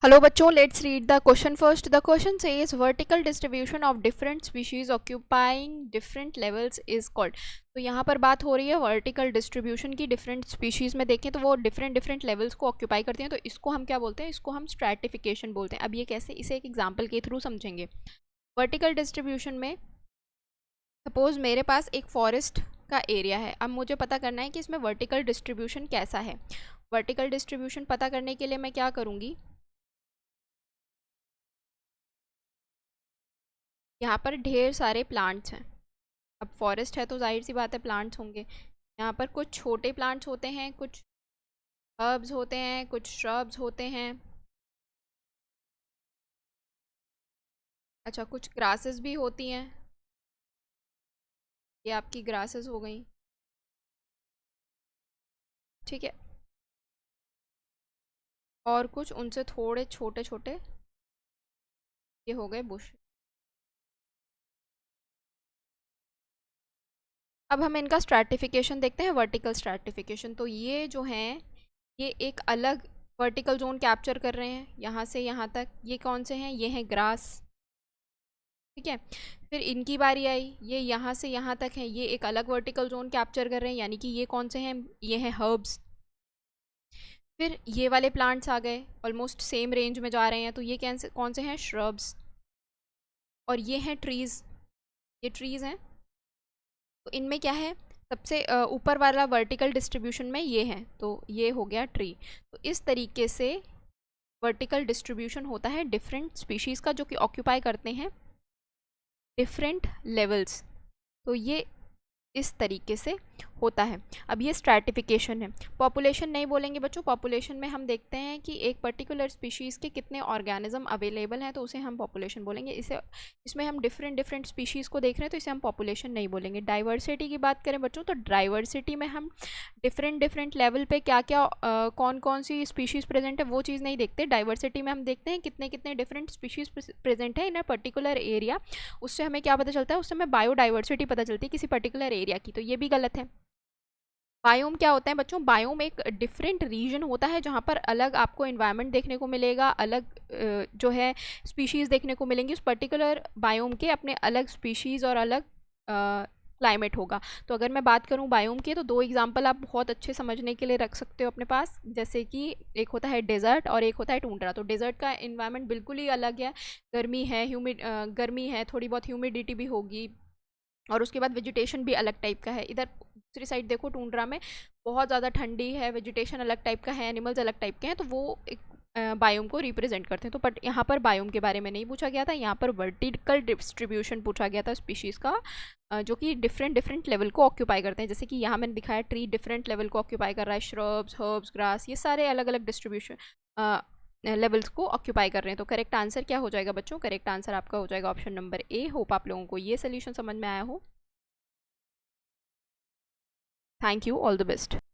Hello बच्चों, let's read the question first. The question says vertical distribution of different species occupying different levels is called. तो यहाँ पर बात हो रही है वर्टिकल डिस्ट्रीब्यूशन की. डिफरेंट स्पीशीज़ में देखें तो वो डिफरेंट लेवल्स को ऑक्यूपाई करती हैं, तो इसको हम क्या बोलते हैं? इसको हम स्ट्रैटिफिकेशन बोलते हैं. अब ये कैसे, इसे एक एग्जांपल के थ्रू समझेंगे. वर्टिकल डिस्ट्रीब्यूशन में सपोज मेरे पास एक फॉरेस्ट का एरिया है. अब मुझे पता करना है कि इसमें वर्टिकल डिस्ट्रीब्यूशन कैसा है. वर्टिकल डिस्ट्रीब्यूशन पता करने के लिए मैं क्या करूँगी, यहाँ पर ढेर सारे प्लांट्स हैं. अब फॉरेस्ट है तो जाहिर सी बात है प्लांट्स होंगे. यहाँ पर कुछ छोटे प्लांट्स होते हैं, कुछ हर्ब्स होते हैं, कुछ श्रब्स होते हैं. अच्छा, कुछ ग्रासेस भी होती हैं. ये आपकी ग्रासेस हो गई, ठीक है. और कुछ उनसे थोड़े छोटे छोटे ये हो गए बुश. अब हम इनका स्ट्रैटिफिकेशन देखते हैं, वर्टिकल स्ट्रैटिफिकेशन. तो ये जो हैं ये एक अलग वर्टिकल जोन कैप्चर कर रहे हैं यहाँ से यहाँ तक. ये कौन से हैं? ये हैं ग्रास, ठीक है. फिर इनकी बारी आई, ये यहाँ से यहाँ तक है, ये एक अलग वर्टिकल जोन कैप्चर कर रहे हैं, यानी कि ये कौन से हैं? ये हैं हर्ब्स. फिर ये वाले प्लांट्स आ गए, ऑलमोस्ट सेम रेंज में जा रहे हैं, तो ये कौन से हैं? श्रब्स. और ये हैं ट्रीज़, ये ट्रीज़ हैं. तो इनमें क्या है, सबसे ऊपर वाला वर्टिकल डिस्ट्रीब्यूशन में ये है, तो ये हो गया ट्री. तो इस तरीके से वर्टिकल डिस्ट्रीब्यूशन होता है डिफरेंट स्पीशीज़ का, जो कि ऑक्यूपाई करते हैं डिफरेंट लेवल्स. तो ये इस तरीके से होता है. अब ये स्ट्रैटिफिकेशन है. पॉपुलेशन नहीं बोलेंगे बच्चों. पॉपुलेशन में हम देखते हैं कि एक पर्टिकुलर स्पीशीज़ के कितने ऑर्गेनिज्म अवेलेबल हैं, तो उसे हम पॉपुलेशन बोलेंगे. इसमें हम डिफरेंट स्पीशीज़ को देख रहे हैं, तो इसे हम पॉपुलेशन नहीं बोलेंगे. डाइवर्सिटी की बात करें बच्चों, तो डाइवर्सिटी में हम डिफरेंट लेवल पे क्या क्या कौन कौन सी स्पीशीज़ प्रेजेंट है वो चीज़ नहीं देखते. डाइवर्सिटी में हम देखते हैं कितने कितने डिफरेंट स्पीशीज़ प्रेजेंट है इन अ पर्टिकुलर एरिया. उससे हमें क्या पता चलता है? उससे हमें बायोडाइवर्सिटी पता चलती है किसी पर्टिकुलर एरिया की. तो ये भी गलत है. बायोम क्या होता है बच्चों? बायोम एक डिफरेंट रीजन होता है जहाँ पर अलग आपको इन्वायरमेंट देखने को मिलेगा, अलग जो है स्पीशीज़ देखने को मिलेंगी. उस पर्टिकुलर बायोम के अपने अलग स्पीशीज़ और अलग क्लाइमेट होगा. तो अगर मैं बात करूँ बायोम की, तो दो एग्जांपल आप बहुत अच्छे समझने के लिए रख सकते हो अपने पास. जैसे कि एक होता है डेजर्ट और एक होता है टूंड्रा. तो डेजर्ट का इन्वायरमेंट बिल्कुल ही अलग है. गर्मी है, गर्मी है, थोड़ी बहुत ह्यूमिडिटी भी होगी, और उसके बाद वेजिटेशन भी अलग टाइप का है. इधर दूसरी साइड देखो, टूंड्रा में बहुत ज़्यादा ठंडी है, वेजिटेशन अलग टाइप का है, एनिमल्स अलग टाइप के हैं. तो वो एक बायोम को रिप्रेजेंट करते हैं. तो बट यहाँ पर बायोम के बारे में नहीं पूछा गया था, यहाँ पर वर्टिकल डिस्ट्रीब्यूशन पूछा गया था स्पीशीज़ का, जो कि डिफरेंट लेवल को ऑक्यूपाई करते हैं. जैसे कि यहाँ मैंने दिखाया ट्री डिफरेंट लेवल को ऑक्यूपाई कर रहा है, श्रब्स, हर्ब्स, ग्रास, ये सारे अलग अलग डिस्ट्रीब्यूशन लेवल्स को ऑक्यूपाई कर रहे हैं. तो करेक्ट आंसर क्या हो जाएगा बच्चों? करेक्ट आंसर आपका हो जाएगा ऑप्शन नंबर ए. होप आप लोगों को ये सोल्यूशन समझ में आया हो. Thank you, all the best.